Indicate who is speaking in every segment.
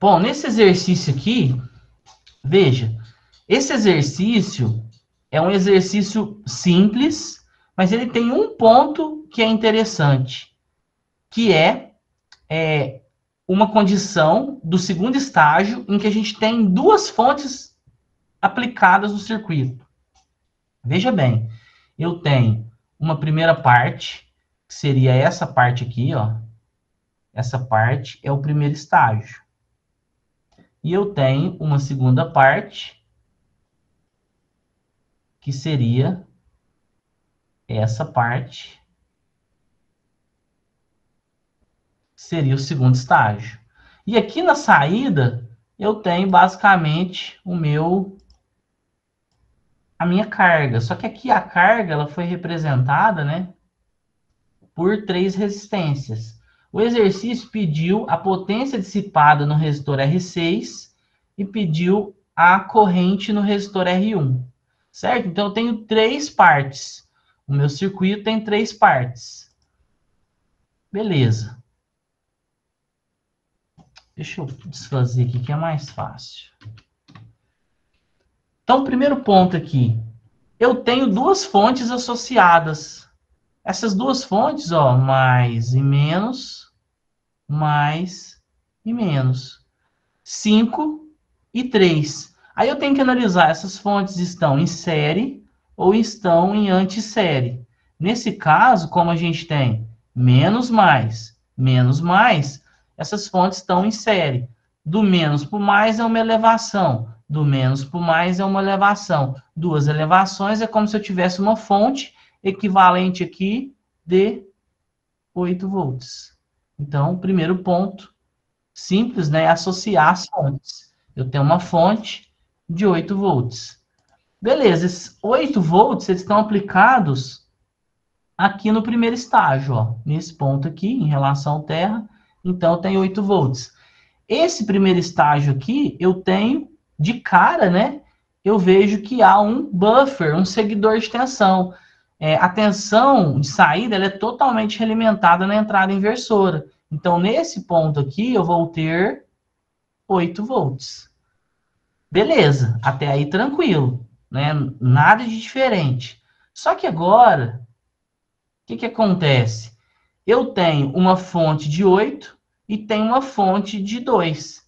Speaker 1: Bom, nesse exercício aqui, veja, esse exercício é um exercício simples, mas ele tem um ponto que é interessante, que é uma condição do segundo estágio em que a gente tem duas fontes aplicadas no circuito. Veja bem, eu tenho uma primeira parte, que seria essa parte aqui, ó. Essa parte é o primeiro estágio. E eu tenho uma segunda parte, que seria essa parte, que seria o segundo estágio. E aqui na saída, eu tenho basicamente a minha carga. Só que aqui a carga ela foi representada, né, por 3 resistências. O exercício pediu a potência dissipada no resistor R6 e pediu a corrente no resistor R1. Certo? Então, eu tenho 3 partes. O meu circuito tem 3 partes. Beleza. Deixa eu desfazer aqui que é mais fácil. Então, o primeiro ponto aqui. Eu tenho duas fontes associadas. Essas duas fontes, ó, mais e menos, mais e menos. 5 e 3. Aí eu tenho que analisar, essas fontes estão em série ou estão em antissérie. Nesse caso, como a gente tem menos, mais, essas fontes estão em série. Do menos para o mais é uma elevação. Do menos para o mais é uma elevação. Duas elevações é como se eu tivesse uma fonte equivalente aqui de 8 volts. Então, o primeiro ponto simples, né, é associar as fontes. Eu tenho uma fonte de 8 volts. Beleza, esses 8 volts eles estão aplicados aqui no primeiro estágio, ó, nesse ponto aqui, em relação à Terra. Então, tem 8 volts. Esse primeiro estágio aqui, eu tenho de cara, né? Eu vejo que há um buffer, um seguidor de tensão. A tensão de saída ela é totalmente realimentada na entrada inversora. Então, nesse ponto aqui, eu vou ter 8 volts. Beleza, até aí tranquilo, né? Nada de diferente. Só que agora, o que acontece? Eu tenho uma fonte de 8 e tenho uma fonte de 2.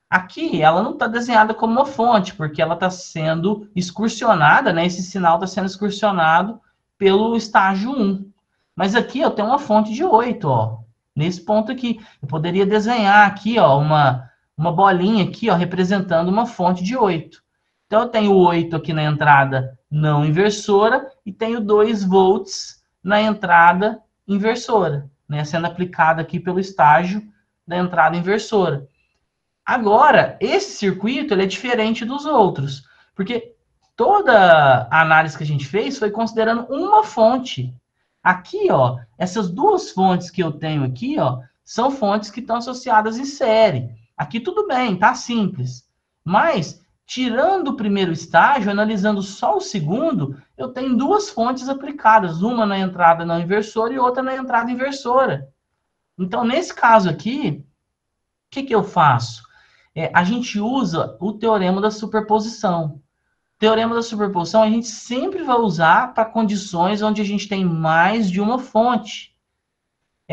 Speaker 1: Aqui, ela não está desenhada como uma fonte, porque ela está sendo excursionada, né? Esse sinal está sendo excursionado pelo estágio 1. Mas aqui eu tenho uma fonte de 8, ó. Nesse ponto aqui. Eu poderia desenhar aqui, ó, uma bolinha aqui, ó, representando uma fonte de 8. Então, eu tenho 8 aqui na entrada não inversora e tenho 2 volts na entrada inversora, né? Sendo aplicada aqui pelo estágio da entrada inversora. Agora, esse circuito ele é diferente dos outros, porque toda a análise que a gente fez foi considerando uma fonte. Aqui, ó, essas duas fontes que eu tenho aqui, ó, são fontes que estão associadas em série. Aqui tudo bem, tá simples. Mas, tirando o primeiro estágio, analisando só o segundo, eu tenho duas fontes aplicadas, uma na entrada não inversora e outra na entrada inversora. Então, nesse caso aqui, o que eu faço? A gente usa o teorema da superposição. Teorema da superposição a gente sempre vai usar para condições onde a gente tem mais de uma fonte.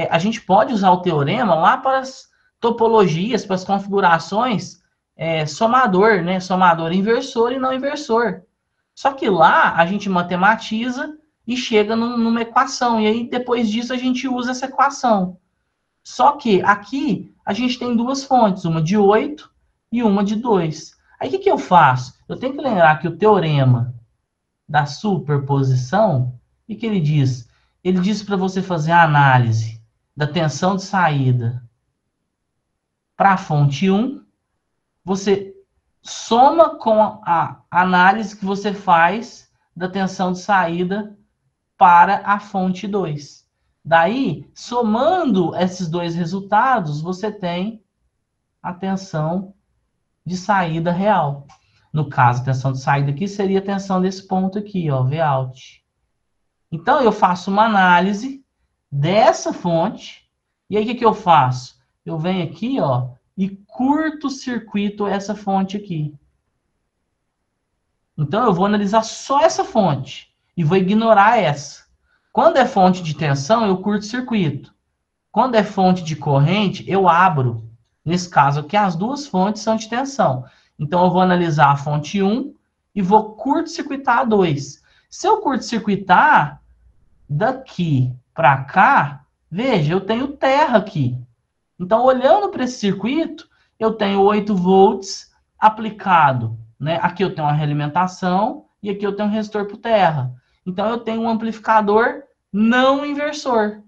Speaker 1: A gente pode usar o teorema lá para as topologias, para as configurações somador, né? Somador inversor e não inversor. Só que lá a gente matematiza e chega numa equação. E aí depois disso a gente usa essa equação. Só que aqui a gente tem duas fontes, uma de 8 e uma de 2. Aí o que eu faço? Eu tenho que lembrar que o teorema da superposição, o que ele diz? Ele diz para você fazer a análise da tensão de saída para a fonte 1, você soma com a análise que você faz da tensão de saída para a fonte 2. Daí, somando esses dois resultados, você tem a tensão de saída real. No caso, a tensão de saída aqui seria a tensão desse ponto aqui, ó, Vout. Então, eu faço uma análise dessa fonte, e aí o que eu faço? Eu venho aqui, ó, e curto-circuito essa fonte aqui. Então, eu vou analisar só essa fonte e vou ignorar essa. Quando é fonte de tensão, eu curto-circuito. Quando é fonte de corrente, eu abro. Nesse caso aqui, as duas fontes são de tensão. Então, eu vou analisar a fonte 1 e vou curto-circuitar a 2. Se eu curto-circuitar daqui para cá, veja, eu tenho terra aqui. Então, olhando para esse circuito, eu tenho 8 volts aplicado, né? Aqui eu tenho uma realimentação e aqui eu tenho um resistor por terra. Então, eu tenho um amplificador não inversor.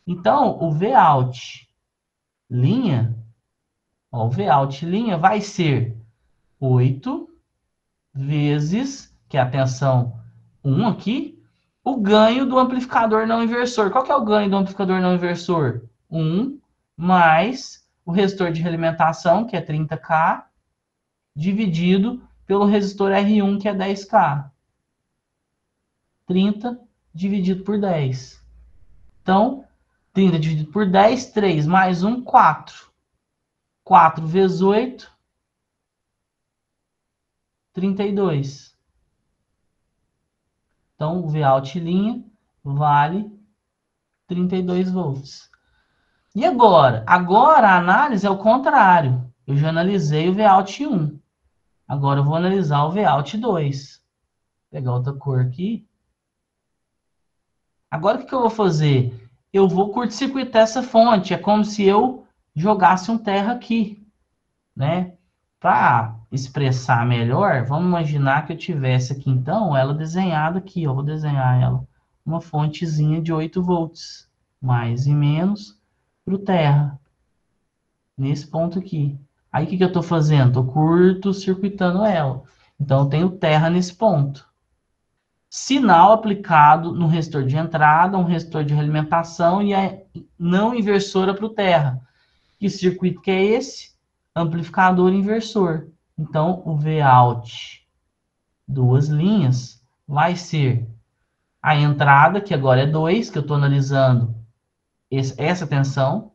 Speaker 1: Então, o Vout linha, ó, o Vout linha vai ser 8 vezes, que é a tensão 1 aqui, o ganho do amplificador não inversor. Qual que é o ganho do amplificador não inversor? 1 mais o resistor de realimentação, que é 30K, dividido pelo resistor R1, que é 10K. 30 dividido por 10. Então, 30 dividido por 10, 3 mais 1, 4. 4 vezes 8, 32. Então, o Vout linha vale 32 volts. E agora? Agora a análise é o contrário. Eu já analisei o Vout 1. Agora eu vou analisar o Vout 2. Vou pegar outra cor aqui. Agora o que eu vou fazer? Eu vou curto-circuitar essa fonte. É como se eu jogasse um terra aqui, né? Para expressar melhor, vamos imaginar que eu tivesse aqui, então, ela desenhada aqui. Ó, vou desenhar ela. Uma fontezinha de 8 volts. Mais e menos para o terra. Nesse ponto aqui. Aí, o que eu estou fazendo? Estou curto-circuitando ela. Então, eu tenho terra nesse ponto. Sinal aplicado no resistor de entrada, um resistor de realimentação e a não inversora para o terra. Que circuito que é esse? Amplificador inversor. Então, o Vout, duas linhas, vai ser a entrada, que agora é 2, que eu estou analisando essa tensão,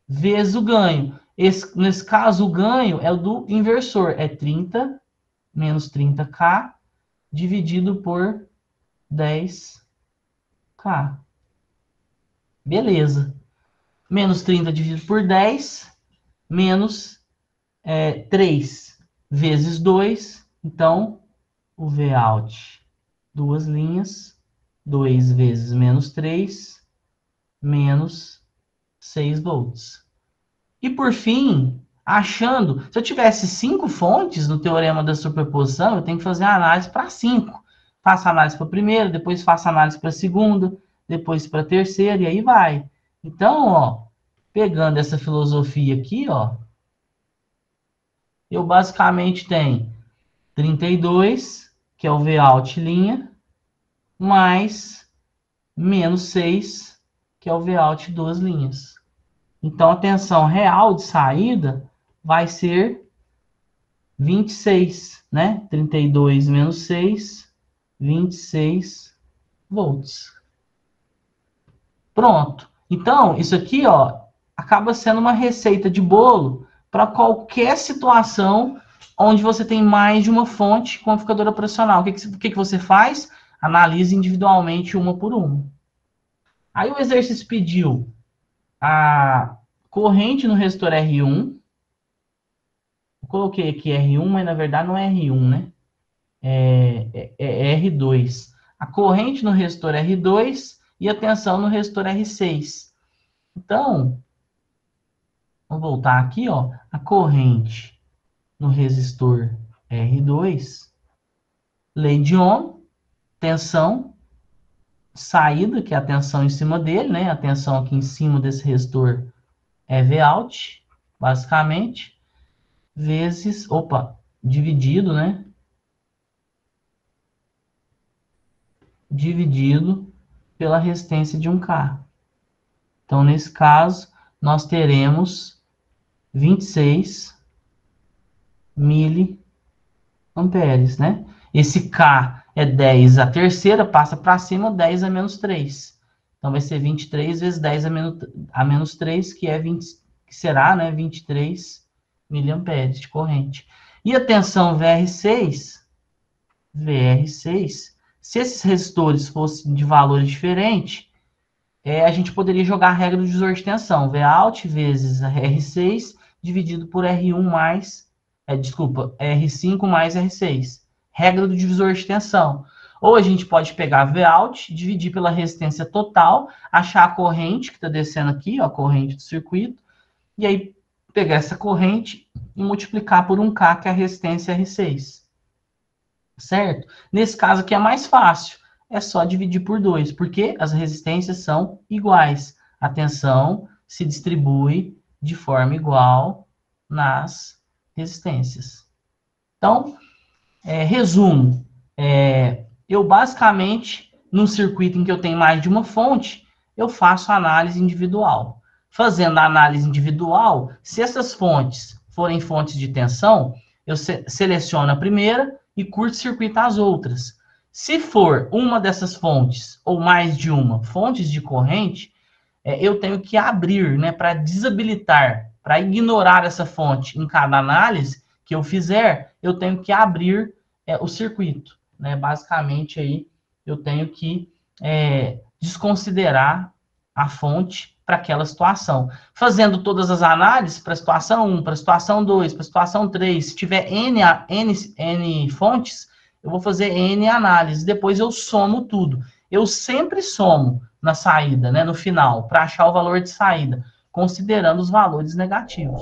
Speaker 1: vezes o ganho. Nesse caso, o ganho é o do inversor. É 30 menos 30K dividido por 10K. Beleza. Menos 30 dividido por 10, menos 3 vezes 2. Então, o Vout, duas linhas, 2 vezes menos 3, menos 6 volts. E por fim, achando, se eu tivesse 5 fontes no teorema da superposição, eu tenho que fazer a análise para 5. Faço a análise para a primeira, depois faço a análise para a segunda, depois para a terceira, e aí vai. Então, ó, pegando essa filosofia aqui, ó, eu basicamente tenho 32, que é o Vout linha, mais menos 6, que é o Vout duas linhas. Então, a tensão real de saída vai ser 26, né? 32 menos 6, 26 volts. Pronto. Então, isso aqui, ó, acaba sendo uma receita de bolo para qualquer situação onde você tem mais de uma fonte com amplificador operacional. O que você faz? Analisa individualmente uma por uma. Aí o exercício pediu a corrente no resistor R1. Eu coloquei aqui R1, mas na verdade não é R1, né? É R2. A corrente no resistor R2 e a tensão no resistor R6. Então, vou voltar aqui, ó. A corrente no resistor R2, lei de Ohm, tensão, saída, que é a tensão em cima dele, né? A tensão aqui em cima desse resistor é Vout, basicamente, vezes, dividido, né? Dividido pela resistência de 1K. Então, nesse caso, nós teremos 26 miliamperes, né? Esse K é 10 a terceira, passa para cima, 10 a menos 3. Então, vai ser 23 vezes 10 a menos 3, que será, né, 23 miliamperes de corrente. E a tensão VR6, se esses resistores fossem de valores diferentes, a gente poderia jogar a regra do divisor de tensão, Vout vezes R6 dividido por R1 mais, R5 mais R6. Regra do divisor de tensão. Ou a gente pode pegar Vout, dividir pela resistência total, achar a corrente que está descendo aqui, ó, a corrente do circuito, e aí pegar essa corrente e multiplicar por 1K, que é a resistência R6. Certo? Nesse caso aqui é mais fácil. É só dividir por 2, porque as resistências são iguais. A tensão se distribui de forma igual nas resistências. Então, resumo. Eu basicamente, num circuito em que eu tenho mais de uma fonte, eu faço análise individual. Fazendo a análise individual, se essas fontes forem fontes de tensão, eu seleciono a primeira e curto-circuito as outras. Se for uma dessas fontes, ou mais de uma, fontes de corrente, eu tenho que abrir, né, para desabilitar, para ignorar essa fonte em cada análise que eu fizer, eu tenho que abrir o circuito. Né? Basicamente, aí, eu tenho que desconsiderar a fonte para aquela situação. Fazendo todas as análises para a situação 1, para a situação 2, para a situação 3, se tiver N fontes, eu vou fazer N análises, depois eu somo tudo. Eu sempre somo na saída, né, no final, para achar o valor de saída, considerando os valores negativos.